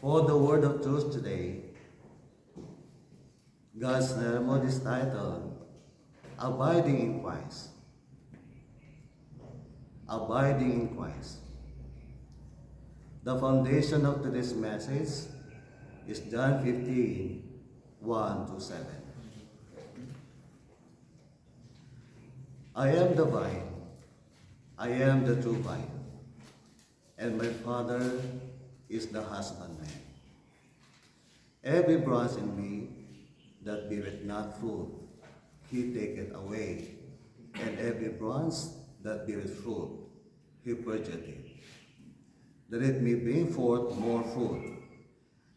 For the word of truth today, God's sermon is titled, Abiding in Christ. Abiding in Christ. The foundation of today's message is John 15, 1-7. I am the vine, I am the true vine, and my Father is the husbandman. Every branch in me that beareth not fruit, he taketh away, and every branch that beareth fruit, he purgeth it, that it may bring forth more fruit.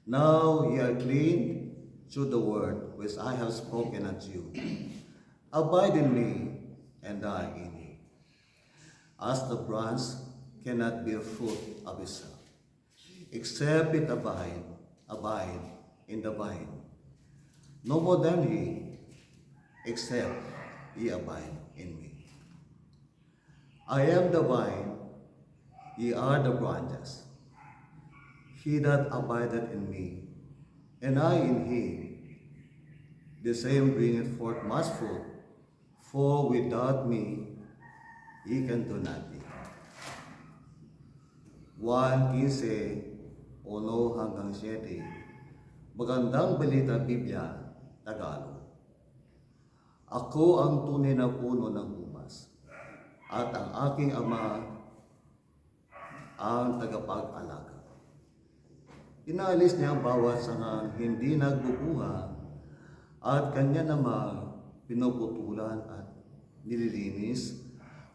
Now ye are clean through the word which I have spoken unto you. Abide in me, and I in you. As the branch cannot bear fruit of itself, except it abide in the vine. No more than ye, except ye abide in me. I am the vine, ye are the branches. He that abideth in me, and I in him, the same bringeth forth much fruit, for without me ye can do nothing. 1:15-7. Magandang Balita Biblia, Tagalog. Ako ang tunay na puno ng ubas, at ang aking ama ang tagapag-alaga. Inaalis niya ang bawat sangang hindi nagbubunga at kanya namang pinuputulan at nililinis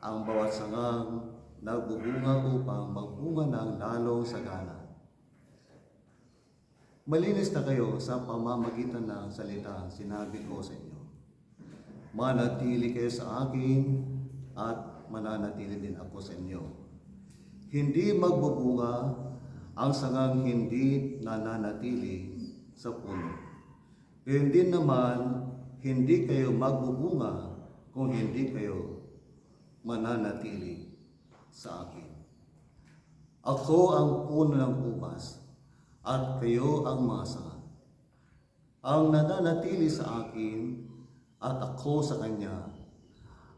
ang bawat sangang nagbubunga upang magbunga ng lalong sagana. Malinis na kayo sa pamamagitan ng salitang sinabi ko sa inyo. Manatili kayo sa akin at mananatili din ako sa inyo. Hindi magbubunga ang sangang hindi nananatili sa puno. Gayon din naman, hindi kayo magbubunga kung hindi kayo mananatili sa akin. Ako ang puno ng ubas, at kayo ang mga sanga. Ang nananatili sa akin, at ako sa kanya,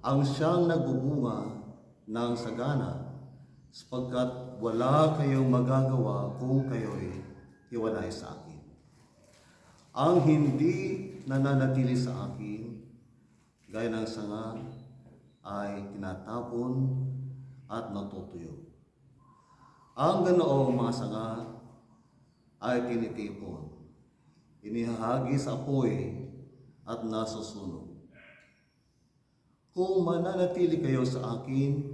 ang siyang nagbubunga ng sagana, sapagkat wala kayong magagawa kung kayo'y hiwalay sa akin. Ang hindi nananatili sa akin, gaya ng sanga, ay tinatapon at natutuyo. Ang ganoong mga sanga ay tinitipon, inihahagi sa apoy at nasusunog. Kung mananatili kayo sa akin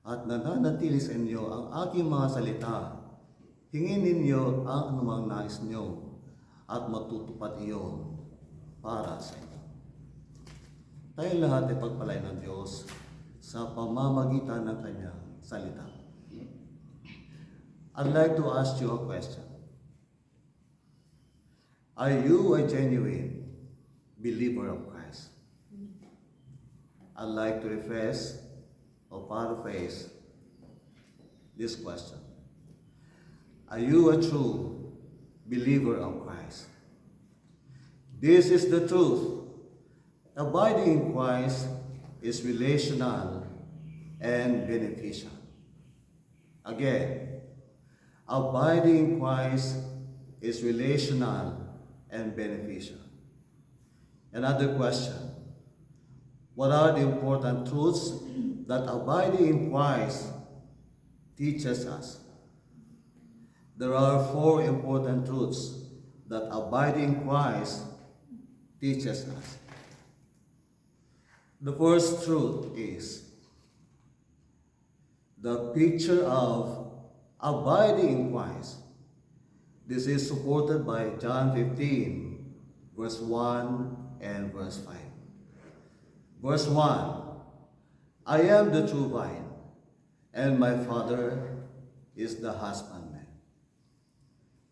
at nananatili sa inyo ang aking mga salita, hingin ninyo ang anumang nais nyo at matutupad iyon para sa inyo. Tayo lahat ay pagpalain ng Diyos sa pamamagitan ng kanyang salita. I'd like to ask you a question. Are you a genuine believer of Christ? I'd like to rephrase or paraphrase this question. Are you a true believer of Christ? This is the truth. Abiding in Christ is relational and beneficial. Again, abiding in Christ is relational and beneficial. Another question: what are the important truths that abiding in Christ teaches us? There are 4 important truths that abiding in Christ teaches us. The first truth is the picture of abiding in Christ. This is supported by John 15, verse 1 and verse 5. Verse 1, I am the true vine, and my Father is the husbandman.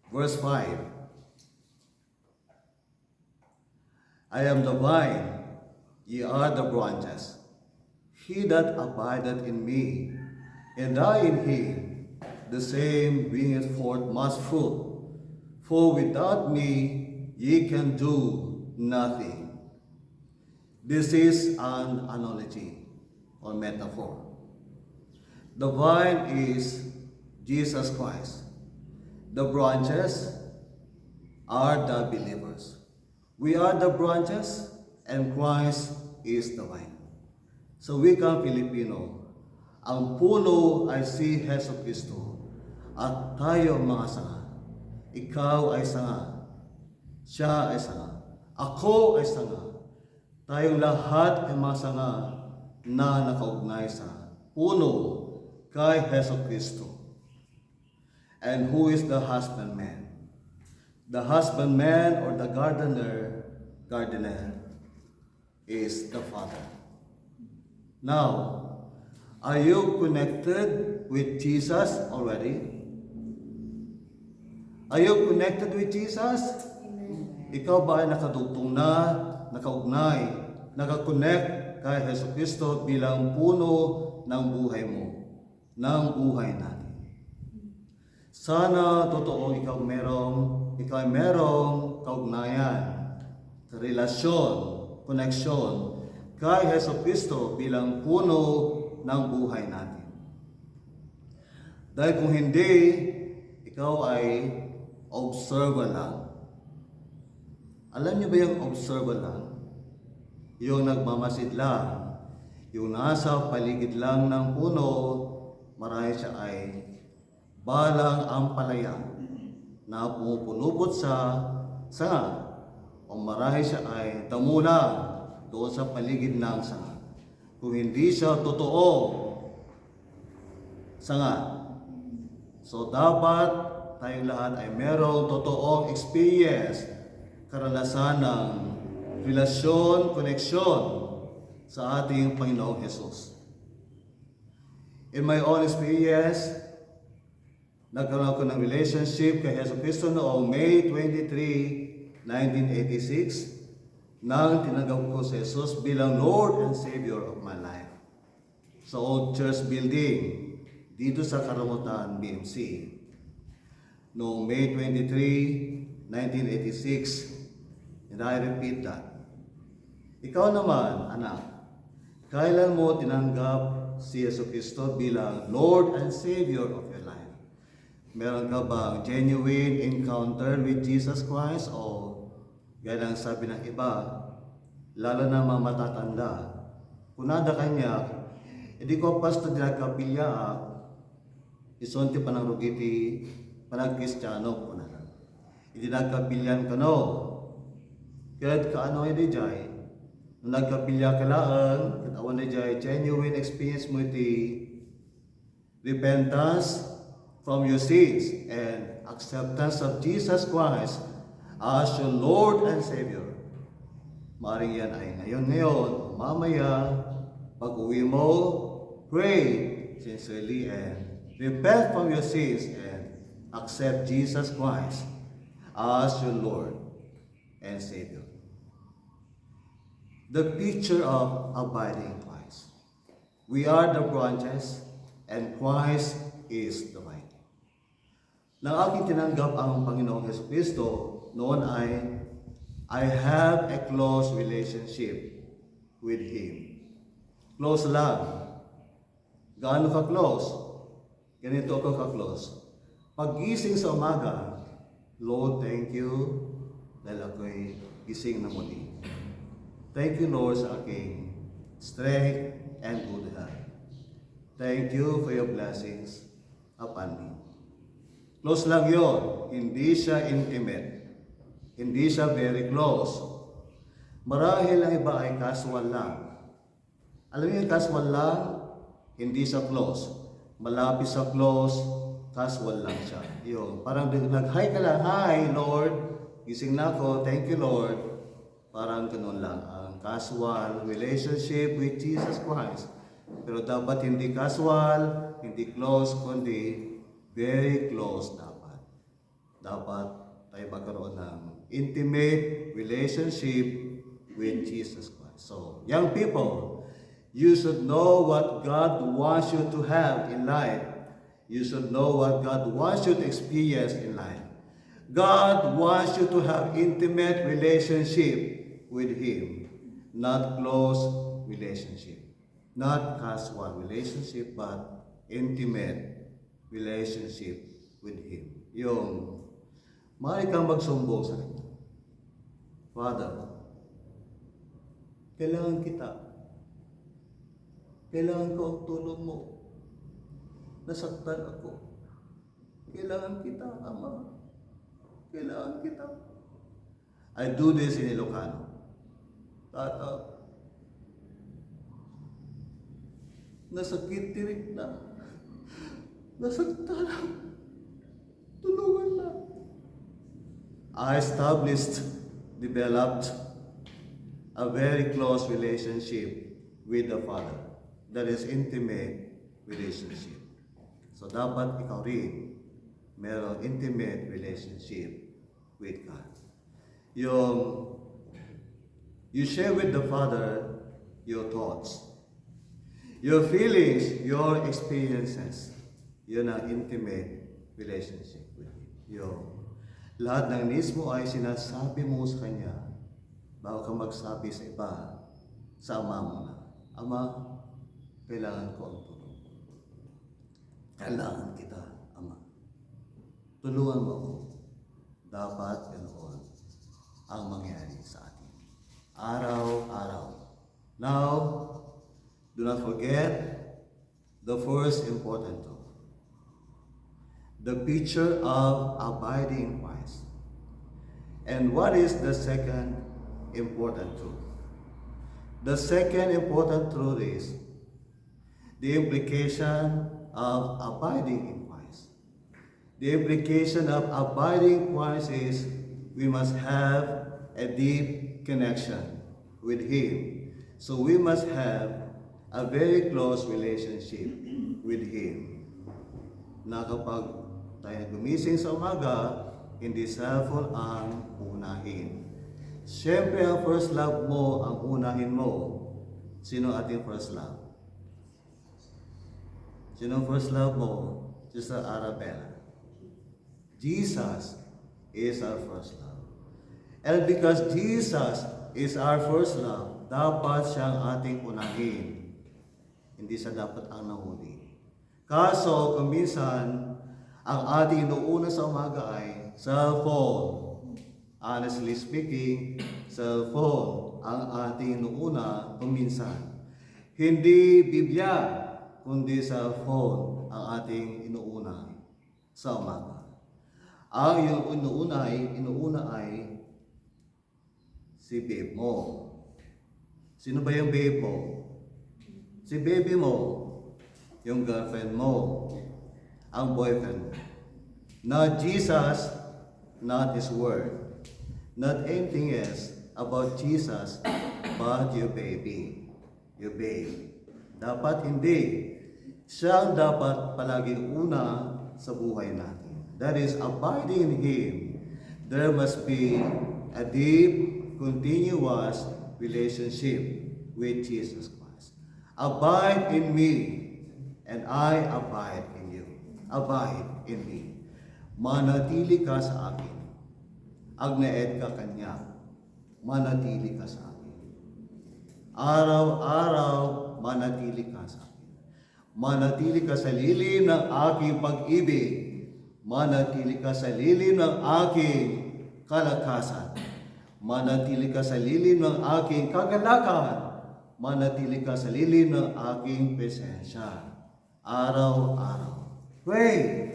Verse 5, I am the vine, ye are the branches. He that abideth in me, and I in him, the same bringeth forth much fruit. For without me ye can do nothing. This is an analogy or metaphor. The vine is Jesus Christ. The branches are the believers. We are the branches and Christ is the vine. Sa wikang Pilipino, ang puno ay si Hesus Kristo at tayo ang mga sanga. Ikaw ay sanga. Siya ay sanga. Ako ay sanga. Tayong lahat ay mga sanga na nakaugnay sa puno kay Hesus Kristo. And who is the husbandman? The husbandman or the gardener is the Father. Now, are you connected with Jesus already? Are you connected with Jesus? Amen. Ikaw ba ay nakadugtong na, nakaugnay, nakakonect kay Hesus Kristo bilang puno ng buhay mo, ng buhay natin? Sana totoo ikaw ay merong kaugnayan, relasyon, koneksyon kay Hesus Kristo bilang puno ng buhay natin. Dahil kung hindi, ikaw ay observer lang. Alam niyo ba yung observer lang? Yung nagmamasid lang, yung nasa paligid lang ng puno, marahil siya ay balang ampalaya na pumupulupot sa sanga o marahil siya ay damo lang doon sa paligid ng sanga. Kung hindi siya totoo sanga. So dapat tayong lahat ay merong totoong experience, karanasan ng relasyon, koneksyon sa ating Panginoong Jesus. In my own experience, nagkaroon ako ng relationship kay Hesus Kristo noong May 23, 1986 nang tinanggap ko si Jesus bilang Lord and Savior of my life. Sa old church building, dito sa Karamutan, BMC. Noong May 23, 1986, and I repeat that. Ikaw naman, anak, kailan mo tinanggap si Yesu Cristo bilang Lord and Savior of your life? Meron ka bang genuine encounter with Jesus Christ? O gaya ng sabi ng iba, lalo na mga matatanda, kunada kanya, hindi ko pasto dinagkapilya, isonti pa ng rugiti, panag-Kristiyano po na lang. Hindi nagkapilyan ka no. Kahit kaano ay dijay. Nung nagkapilya ka lang, katawan na dijay, genuine experience mo iti repentance from your sins and acceptance of Jesus Christ as your Lord and Savior. Maring yan ay ngayon, mamaya, pag-uwi mo, pray sincerely and repent from your sins and accept Jesus Christ as your Lord and Savior. The picture of abiding in Christ. We are the branches and Christ is the vine. Nang aking tinanggap ang Panginoong Hesus Kristo, noon ay I have a close relationship with Him. Close lang. Gaano ka close? Ganito ako ka-close. Pag-gising sa umaga, Lord, thank you dahil ako'y gising na muli. Thank you, Lord, sa aking strength and good health. Thank you for your blessings upon me. Close lang yon, hindi siya intimate. Hindi siya very close. Marahil ang iba ay casual lang. Alam niyo yung casual lang, hindi siya close. Malapit sa close, casual lang siya. Yun, parang nag-hi ka lang, hi Lord, gising na ako, thank you Lord. Parang ganun lang, ang casual relationship with Jesus Christ. Pero dapat hindi casual, hindi close, kundi very close dapat. Dapat tayo magkaroon ng intimate relationship with Jesus Christ. So, young people, you should know what God wants you to have in life. You should know what God wants you to experience in life. God wants you to have intimate relationship with Him, not close relationship. Not casual relationship, but intimate relationship with Him. Yung, maaari kang magsumbong sa Kanya. Father, kailangan kita. Kailangan ko ang tulong mo. Nasaktan ako. Kailangan kita, Ama. Kailangan kita. I do this in Ilocano. Tata, nasakit tirik na. Nasaktan na. Tulungan na. I developed a very close relationship with the Father. That is intimate relationship. So dapat ikaw rin merong intimate relationship with God. You share with the Father your thoughts, your feelings, your experiences. Yun ang intimate relationship with Him. Lahat ng needs mo ay sinasabi mo sa Kanya bago ka magsabi sa iba, sa Ama mo na, Ama, kailangan ko ang tulong. Kailangan kita, Ama. Tulungan mo ako. Dapat ganoon ang mangyari sa atin. Araw-araw. Now, do not forget the first important truth. The picture of abiding in Christ. And what is the second important truth? The second important truth is the implication of abiding in Christ. The implication of abiding in Christ is we must have a deep connection with Him. So we must have a very close relationship with Him. Na kapag tayo gumising sa umaga, hindi cellphone ang unahin. Siyempre, ang first love mo, ang unahin mo. Sino ating first love? Sino ang first love mo? Sister Arabella. Jesus is our first love. And because Jesus is our first love, dapat siyang ating unahin. Hindi siya dapat ang nahuli. Kaso, kung minsan, ang ating inuuna sa umaga ay cellphone. Honestly speaking, cellphone ang ating inuuna kung minsan. Hindi Biblia, kundi cellphone ang ating inuuna sa umaga. Ang inuuna ay si babe mo. Sino ba yung babe mo? Si baby mo, yung girlfriend mo, ang boyfriend mo. Not Jesus, not His Word. Not anything else about Jesus, but your baby. Your babe. Dapat hindi. Siya ang dapat palaging una sa buhay natin. That is, abiding in Him. There must be a deep, continuous relationship with Jesus Christ. Abide in me, and I abide in you. Abide in me. Manatili ka sa akin. Agnaed ka Kanya. Manatili ka sa akin. Araw-araw, manatili ka sa akin. Manatili ka sa lilim ng aking pag-ibig. Manatili ka sa lilim ng aking kalakasan. Manatili ka sa lilim ng aking kagalakan. Manatili ka sa lilim ng aking presensya. Araw-araw. Pray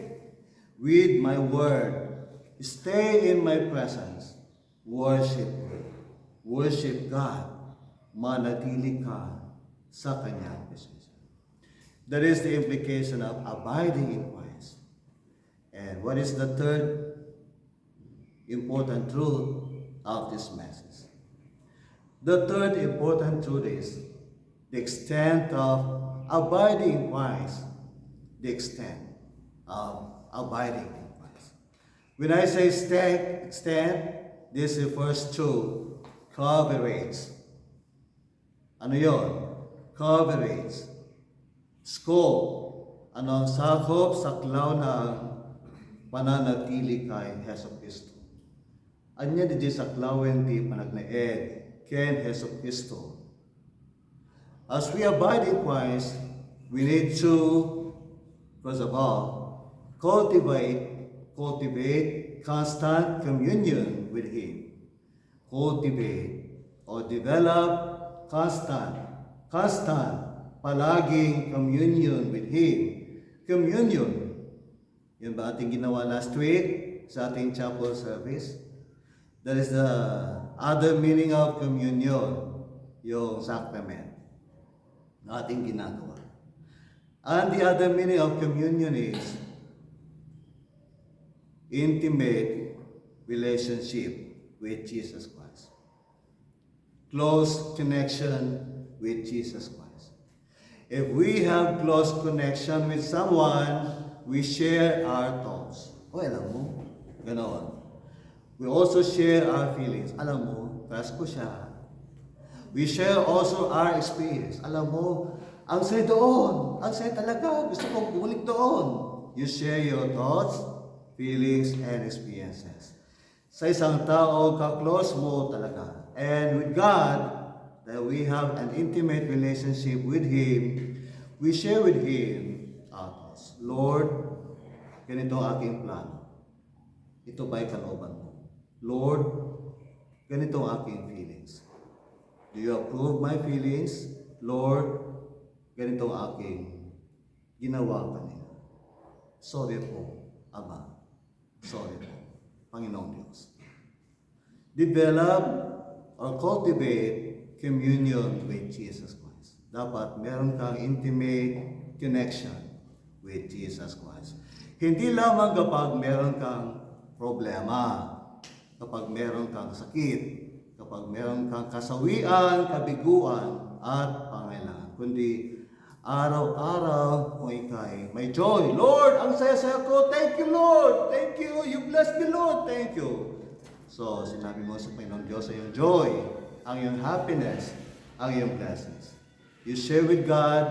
with my word. Stay in my presence. Worship. Worship God. Manatili ka sa Kanyang presensya. That is the implication of abiding in Christ. And what is the third important truth of this message? The third important truth is the extent of abiding in Christ. The extent of abiding in Christ. When I say extent, this refers to coverage. Ano yun? Coverage. Scope. Ano ang sakop, saklaw ng pananatili kay Heso Kristo. Anya di sa klawen ti panagnaed ken Heso Kristo. As we abide in Christ, we need to, first of all, cultivate constant communion with Him. Cultivate or develop constant, palaging communion with Him. Communion. Yun ba ating ginawa last week sa ating chapel service? That is the other meaning of communion, yung sacrament na ating ginagawa. And the other meaning of communion is intimate relationship with Jesus Christ. Close connection with Jesus Christ. If we have close connection with someone, we share our thoughts. O, alam mo, ganoon. We also share our feelings. Alam mo, crush ko siya. We share also our experience. Alam mo, ang saya doon. Ang saya talaga. Gusto kong bumalik doon. You share your thoughts, feelings, and experiences. Sa isang tao, ka-close mo talaga. And with God, that we have an intimate relationship with Him, we share with Him our thoughts. Lord, ganito ang aking plano. Ito ba'y kalooban mo? Lord, ganito ang aking feelings. Do you approve my feelings? Lord, ganito ang aking ginawa kanina. Sorry po, Ama. Sorry po, Panginoong Diyos. Develop or cultivate communion with Jesus Christ. Dapat meron kang intimate connection with Jesus Christ. Hindi lamang kapag meron kang problema, kapag meron kang sakit, kapag meron kang kasawian, kabiguan, at pangailangan, kundi araw-araw kung ikay may joy. Lord, ang saya-saya ko. Thank you, Lord. Thank you. You bless me, Lord. Thank you. So, sinabi mo sa Panginoon Diyos ang iyong joy, ang iyong happiness, ang iyong blessings. You share with God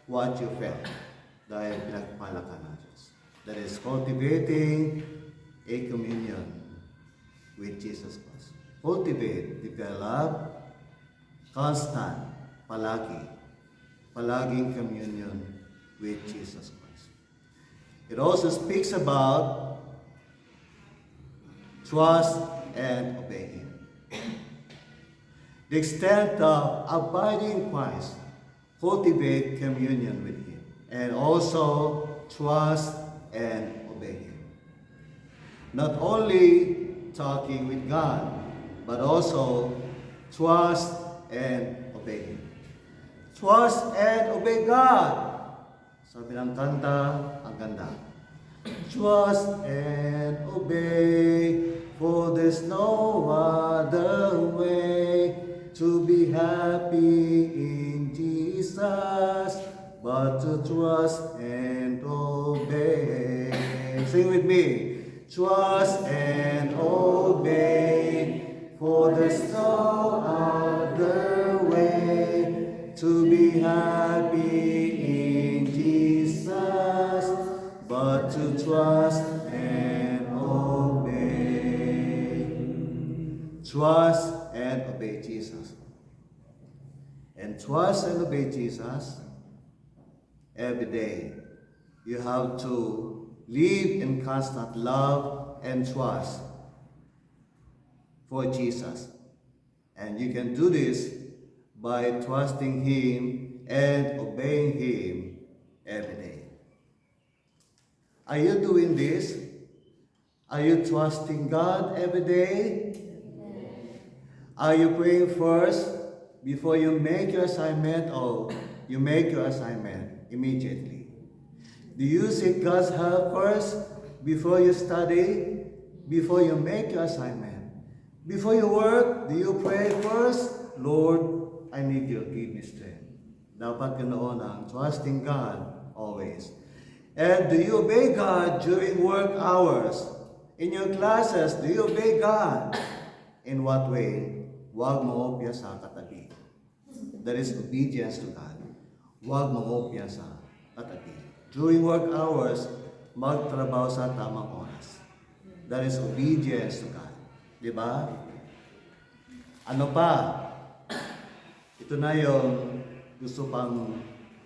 what you felt dahil pinagpala ka ng Diyos. That is cultivating a communion with Jesus Christ. Cultivate, develop, constant, palaging communion with Jesus Christ. It also speaks about trust and obey Him. The extent of abiding in Christ, cultivate communion with Him, and also trust and obey Him. Not only talking with God, but also trust and obey Him. Trust and obey God. Sabi ng kanta, ang ganda. Trust and obey, for there's no other way to be happy in Jesus, but to trust and obey. Sing with me. Trust and obey, for there's no other way to be happy in Jesus, but to trust and obey. Trust and obey Jesus. And trust and obey Jesus every day. You have to live in constant love and trust for Jesus. And you can do this by trusting Him and obeying Him every day. Are you doing this? Are you trusting God every day? Are you praying first before you make your assignment, or you make your assignment immediately? Do you seek God's help first before you study, before you make your assignment? Before you work, do you pray first? Lord, I need you, give me strength. Dapat ganoon ang trusting God always. And do you obey God during work hours? In your classes, do you obey God? In what way? Huwag mangopya sa katabi. That is obedience to God. Huwag mangopya sa katabi. During work hours, magtrabaho sa tamang oras. That is obedience to God. Di ba? Ano pa? Ito na yung gusto pang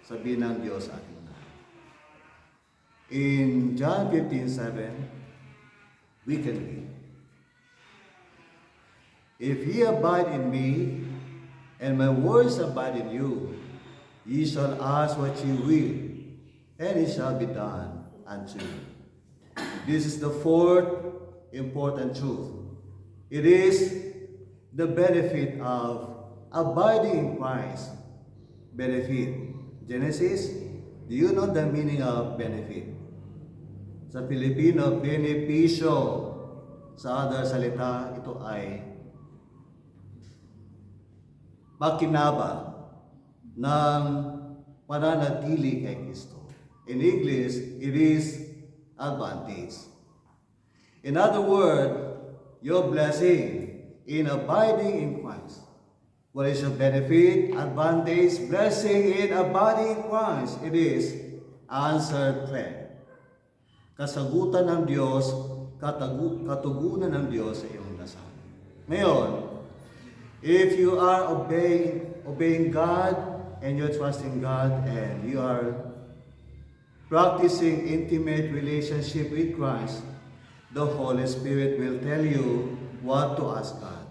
sabihin ng Diyos sa atin. In John 15:7, we can read, "If ye abide in me, and my words abide in you, ye shall ask what ye will, and it shall be done unto you." This is the fourth important truth. It is the benefit of abiding in Christ. Benefit. Genesis, do you know the meaning of benefit? Sa Filipino, benepisyo. Sa other salita, ito ay pakinabang ng pananatili kay Kristo. In English, it is advantage. In other words, your blessing in abiding in Christ. What is your benefit, advantage, blessing in abiding in Christ? It is answered prayer. Kasagutan ng Diyos, katugunan ng Diyos sa iyong dasal. Ngayon, if you are obeying God and you're trusting God and you are practicing intimate relationship with Christ, the Holy Spirit will tell you what to ask God.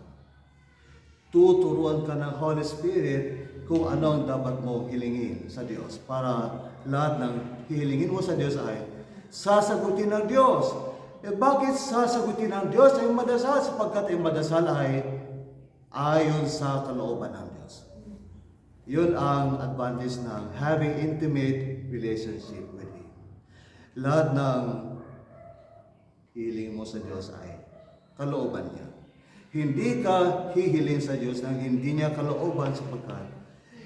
Tuturuan ka ng Holy Spirit kung ano ang dapat mo hilingin sa Diyos para lahat ng hihilingin mo sa Diyos ay sasagutin ng Diyos. Bakit sasagutin ng Diyos ay madasal? Sapagkat ang madasal ay ayon sa kalooban ng Diyos. Yun ang advantage ng having intimate relationship with Him. Lahat ng hiling mo sa Diyos ay kalooban niya. Hindi ka hihiling sa Diyos ng hindi niya kalooban sapagkat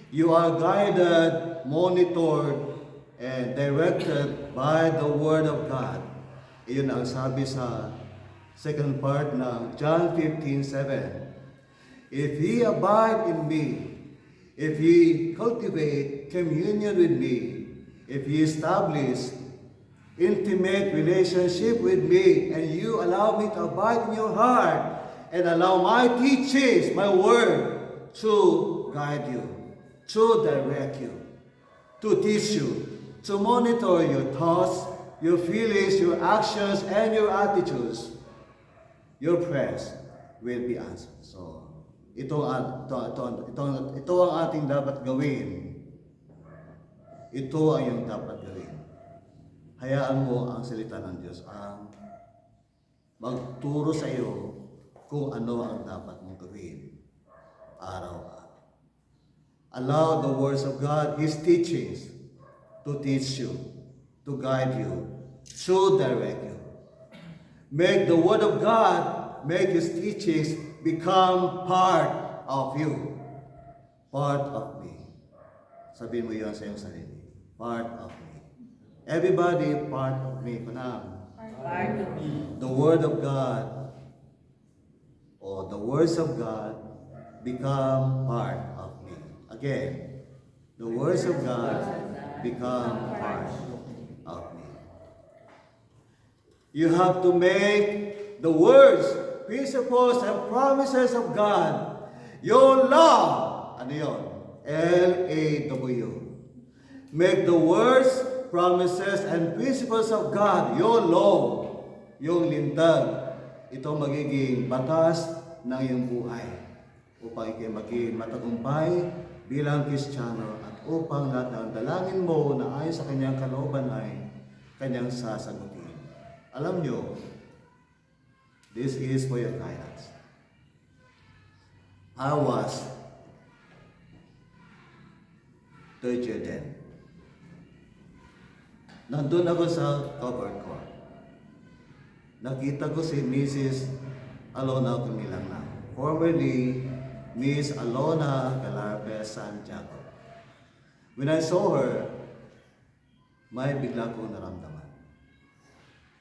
you are guided, monitored, and directed by the Word of God. Iyon ang sabi sa second part ng John 15:7. If ye abide in me, if ye cultivate communion with me, if ye establish intimate relationship with me, and you allow me to abide in your heart, and allow my teachings, my word, to guide you, to direct you, to teach you, to monitor your thoughts, your feelings, your actions, and your attitudes, your prayers will be answered. So, ito ang ating dapat gawin. Ito ang iyong dapat gawin. Hayaan mo ang salita ng Diyos ang magturo sa iyo kung ano ang dapat mong gawin araw-araw. Allow the words of God, His teachings, to teach you, to guide you, to direct you. Make the Word of God, make His teachings become part of you, part of me. Sabihin mo yun sa iyong sarili, part of me. Everybody, part of me. Kunang. Part of me. The Word of God, or the words of God, become part of me. Again, the words of God become part of me. You have to make the words, principles, and promises of God your law. Ano yun? L-A-W. Make the words, promises, and principles of God your law, yung lintag. Ito magiging batas ng iyong buhay upang ikaw maging matagumpay bilang Kristiyano at upang lahat ng dalangin mo na ayon sa kanyang kalooban ay kanyang sasagutin. Alam nyo, this is for your guidance. I was third year then. Nandun ako sa covered court. Nakita ko si Mrs. Alona Kumilang, formerly Miss Alona Galarpe Santiago. When I saw her, may bigla kong naramdaman.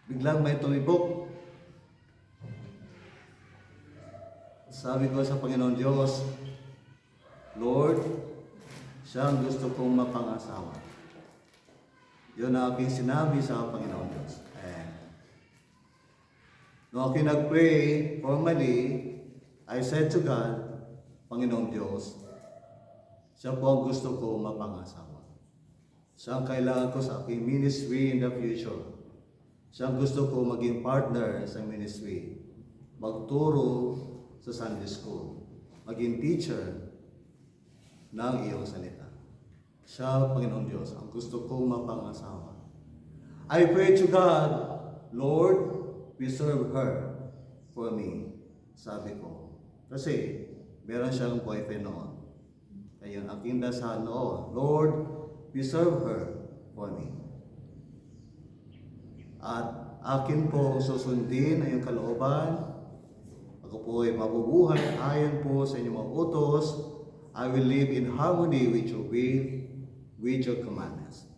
Biglang may tumibok. Sabi ko sa Panginoon Diyos, Lord, siya ang gusto kong mapangasawa. Yun ang aking sinabi sa Panginoon Diyos. And nung aking nag-pray formally, I said to God, Panginoon Diyos, siya po ang gusto ko mapangasawa. Siya ang kailangan ko sa aking ministry in the future. Siya ang gusto ko maging partner sa ministry. Magturo sa Sunday school. Maging teacher ng iyong salita. Siya, Panginoon Diyos, ang gusto kong mapangasawa. I pray to God, Lord, preserve her for me. Sabi ko. Kasi, meron siyang boyfriend noon. Kaya ang aking dasal noon, Lord, preserve her for me. At akin po susundin ang iyong kalooban. Ako po ay mabubuhay ayon po sa inyong mga utos. I will live in harmony with your will, with your commandments.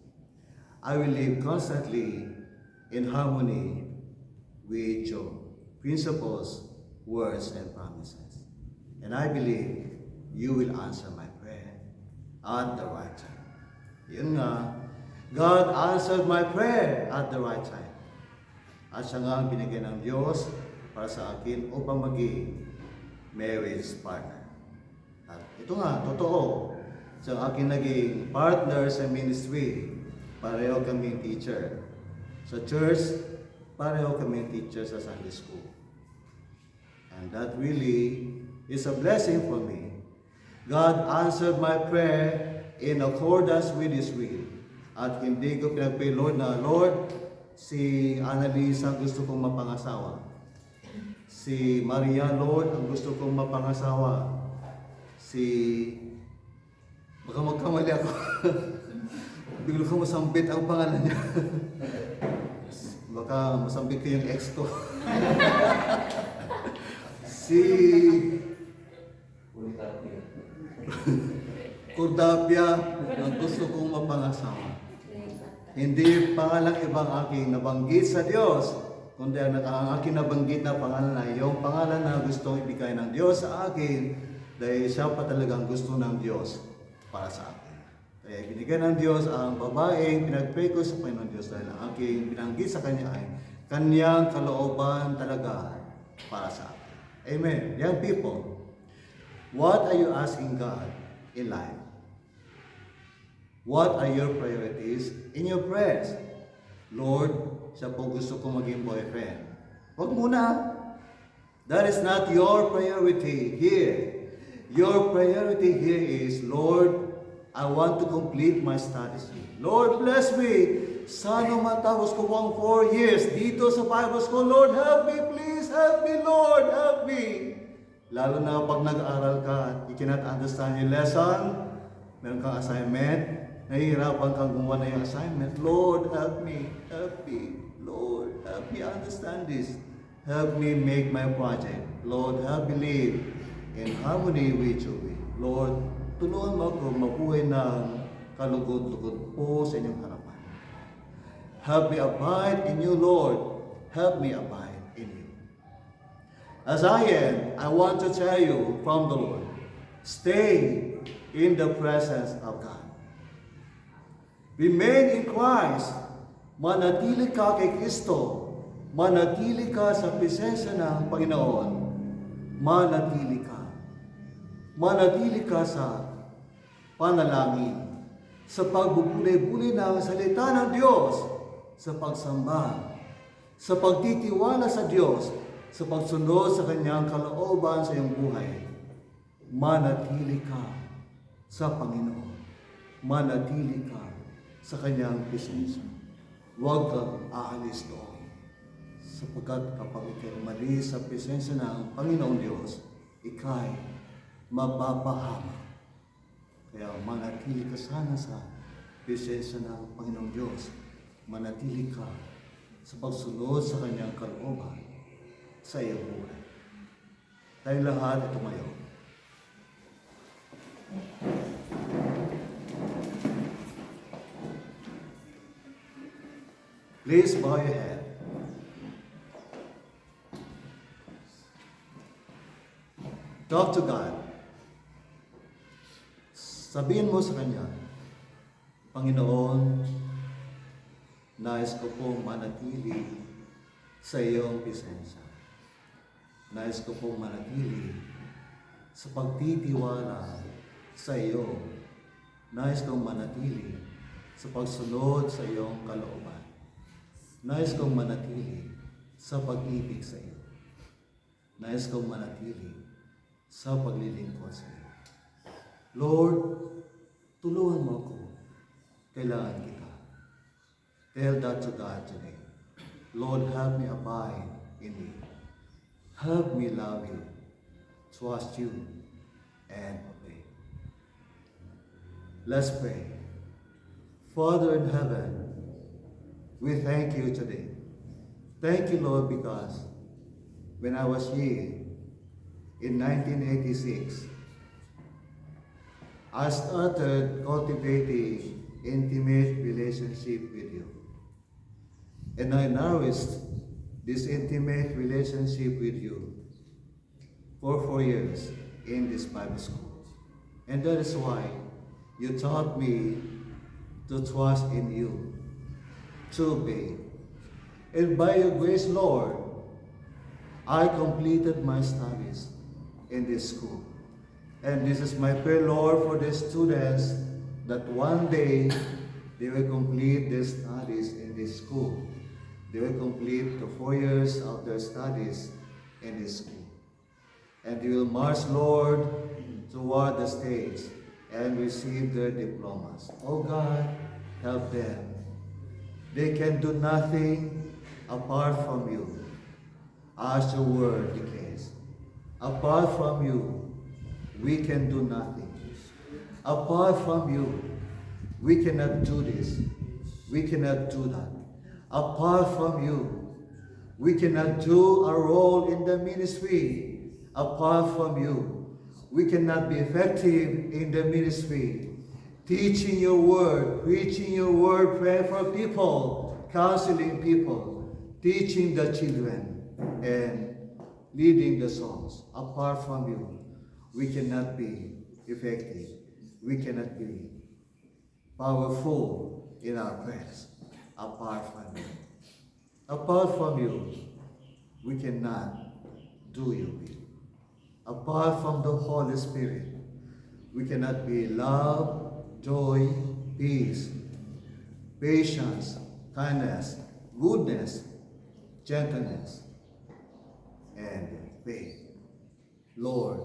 I will live constantly in harmony with your principles, words, and promises. And I believe you will answer my prayer at the right time. Yun nga, God answered my prayer at the right time. At siya nga ang binigyan ng Diyos para sa akin upang maging marriage partner. At ito nga, totoo. Siya ang aking naging partner sa ministry. Pareho kaming teacher. Sa church, pareho kaming teacher sa Sunday school. And that really is a blessing for me. God answered my prayer in accordance with His will. At hindi ko pinag-pray, Lord, na, Lord, si Annalisa ang gusto kong mapangasawa. Si Maria, Lord, ang gusto kong mapangasawa. Baka magkamali ako. Bigla ko masambit ang pangalan niya. Baka masambit ko yung ex ko. Cordapia ang gusto kong mapangasawa. Hindi pangalang ibang aking nabanggit sa Diyos, kundi ang aking nabanggit na pangalan na yung pangalan na gustong ibigay ng Diyos sa akin dahil siya pa talagang gusto ng Diyos para sa akin. Kaya binigyan ng Diyos ang babaeng pinag-pray ko sa Panginoon Diyos dahil ang aking binanggit sa Kanya ay Kanyang kalooban talaga para sa akin. Amen. Young people, what are you asking God in life? What are your priorities in your prayers? Lord, siya po gusto ko maging boyfriend. Huwag muna. That is not your priority here. Your priority here is, Lord, I want to complete my studies. Lord, bless me. Sana matapos ko ang 4 years dito sa Bible School. Lord, help me, please. Help me, Lord. Help me. Lalo na pag nag-aaral ka at you cannot understand your lesson, meron kang assignment, nahihirapan kang gumawa na yung assignment. Lord, help me. Help me. Lord, help me understand this. Help me make my project. Lord, help me live in harmony with you. Lord, tulungan mo ako mabuhay ng kalugod-lugod po sa inyong harapan. Help me abide in you, Lord. Help me abide in you. As I am, I want to tell you from the Lord, stay in the presence of God. Remain in Christ. Manatili ka kay Kristo. Manatili ka sa presensya ng Panginoon. Manatili ka. Manatili ka sa panalangin. Sa pagbubulay-bulay ng salita ng Diyos. Sa pagsamba. Sa pagtitiwala sa Diyos. Sa pagsunod sa Kanyang kalooban sa iyong buhay. Manatili ka sa Panginoon. Manatili ka sa Kanyang presensya. Huwag kang aalis doon. Sapagkat kapag ikay umalis sa presensya ng Panginoon Diyos, ikay mapapahama. Kaya manatili ka sana sa presensya ng Panginoon Diyos. Manatili ka sa pagsunod sa Kanyang kalooban sa iyong buhay. Tayong lahat ay tumayo. Please bow your head. Talk to God. Sabihin mo sa Kanya, Panginoon, Nais ko pong manatili sa iyong presensya. Nais ko pong manatili sa pagtitiwala sa iyo. Nais kong manatili sa pagsunod sa iyong kalooban. Nais kong manatili sa pag-ibig sa iyo. Nais kong manatili sa paglilingkod sa iyo. Lord, tulungan mo ako. Kailangan kita. Tell that to God today. Lord, help me abide in you. Help me love you, trust you, and obey. Let's pray. Father in heaven, we thank you today. Thank you, Lord, because when I was here in 1986, I started cultivating intimate relationship with you. And I nourished this intimate relationship with you for 4 years in this Bible school. And that is why you taught me to trust in you, to obey. And by your grace, Lord, I completed my studies in this school. And this is my prayer, Lord, for the students that one day they will complete their studies in this school. They will complete the 4 years of their studies in this school. And they will march, Lord, toward the stage and receive their diplomas. Oh God, help them. They can do nothing apart from you, as your word declares. Apart from you, we can do nothing. Apart from you, we cannot do this. We cannot do that. Apart from you, we cannot do our role in the ministry. Apart from you, we cannot be effective in the ministry. Teaching your word, preaching your word, praying for people, counseling people, teaching the children, and leading the souls. Apart from you, we cannot be effective. We cannot be powerful in our prayers. Apart from you. Apart from you, we cannot do your will. Apart from the Holy Spirit, we cannot be love, joy, peace, patience, kindness, goodness, gentleness, and faith. Lord,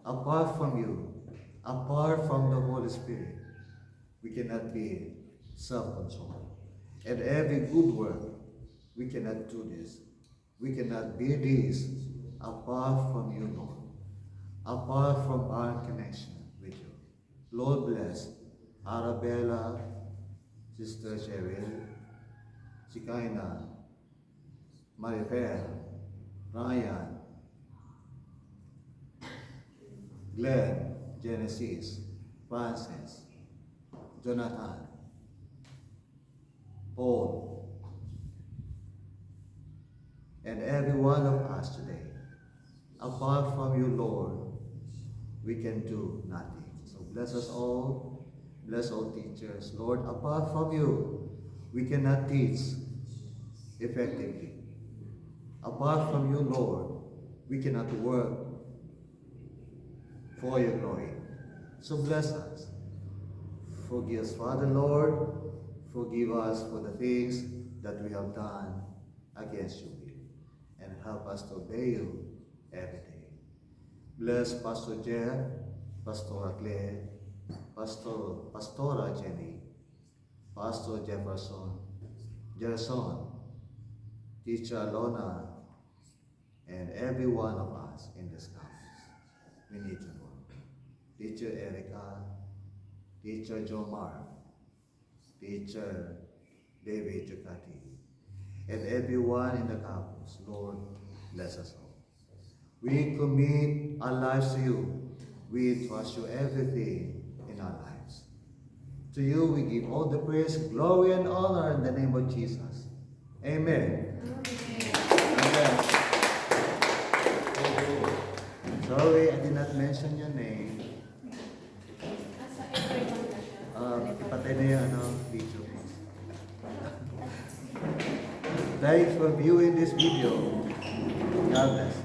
apart from you, apart from the Holy Spirit, we cannot be self-control. And every good work, we cannot do this. We cannot be this apart from you, Lord. Apart from our connection with you. Lord bless Arabella, Sister Cheryl, Chikaina, Maribel, Ryan, Glenn, Genesis, Francis, Jonathan, Paul, and every one of us today. Apart from you, Lord, we can do nothing. So bless us all. Bless all teachers. Lord, apart from you, we cannot teach effectively. Apart from you, Lord, we cannot work for your glory. So bless us. Forgive us, Father, Lord. Forgive us for the things that we have done against your will. And help us to obey you every day. Bless Pastor Jeff, Pastora Claire, Pastora Jenny, Pastor Jefferson, Gerson, Teacher Lona, and every one of us in this campus. We need you, Lord. Teacher Erica, Teacher Jomar, Teacher David Chukati, and everyone in the campus. Lord, bless us all. We commit our lives to you. We trust you everything in our lives. To you we give all the praise, glory, and honor in the name of Jesus. Amen. Amen. Sorry, I did not mention your name. Ipatay na yung video, please. guys for viewing this video. God bless.